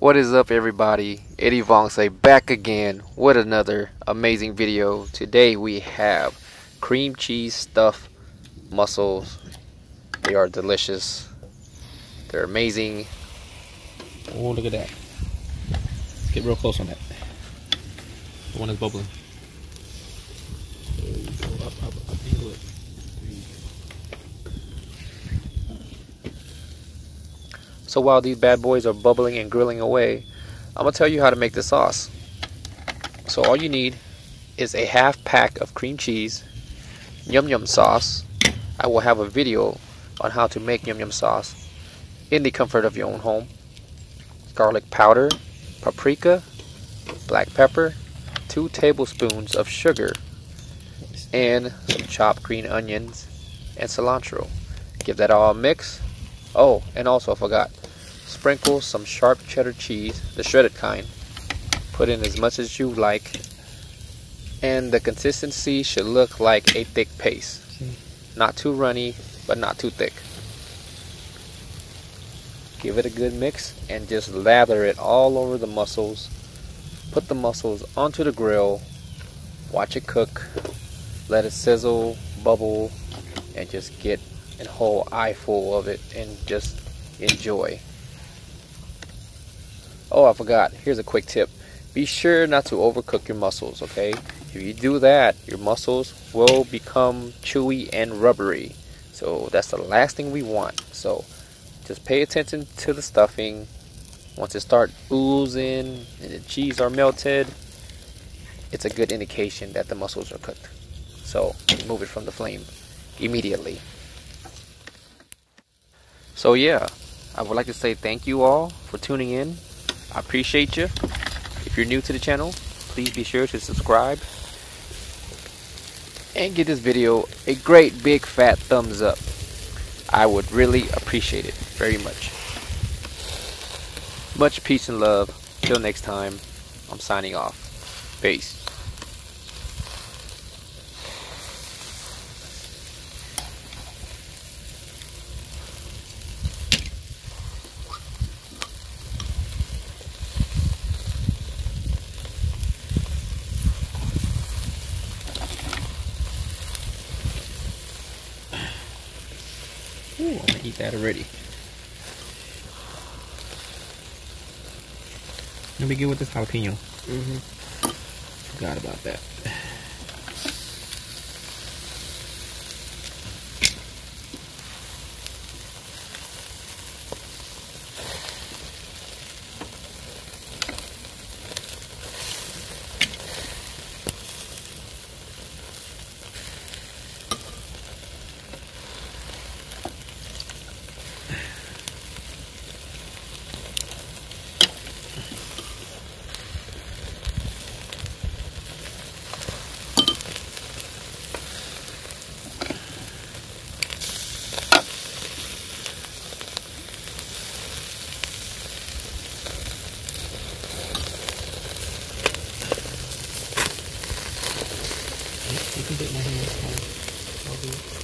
What is up, everybody? Eddie Vongse back again with another amazing video. Today we have cream cheese stuffed mussels. They are delicious. They're amazing. Oh, look at that. Get real close on that. The one is bubbling. There you go. Up, angle it. So while these bad boys are bubbling and grilling away, I'm going to tell you how to make the sauce. So all you need is a half pack of cream cheese, yum yum sauce. I will have a video on how to make yum yum sauce in the comfort of your own home. Garlic powder, paprika, black pepper, 2 tablespoons of sugar, and some chopped green onions and cilantro. Give that all a mix. Oh, and also I forgot, sprinkle some sharp cheddar cheese, the shredded kind. Put in as much as you like, and the consistency should look like a thick paste. Not too runny, but not too thick. Give it a good mix and just lather it all over the mussels. Put the mussels onto the grill, watch it cook, let it sizzle, bubble, and just get a whole eyeful of it and just enjoy. Oh, I forgot, here's a quick tip. Be sure not to overcook your mussels, okay? If you do that, your mussels will become chewy and rubbery. So that's the last thing we want. So just pay attention to the stuffing. Once it starts oozing and the cheese are melted, it's a good indication that the mussels are cooked. So remove it from the flame immediately. So yeah, I would like to say thank you all for tuning in. I appreciate you. If you're new to the channel, please be sure to subscribe and give this video a great big fat thumbs up. I would really appreciate it very much. Much peace and love. Till next time, I'm signing off. Peace. Ooh, I'm gonna eat that already. Let me get with this jalapeno. Forgot about that. You can dip my hand. I'll do it.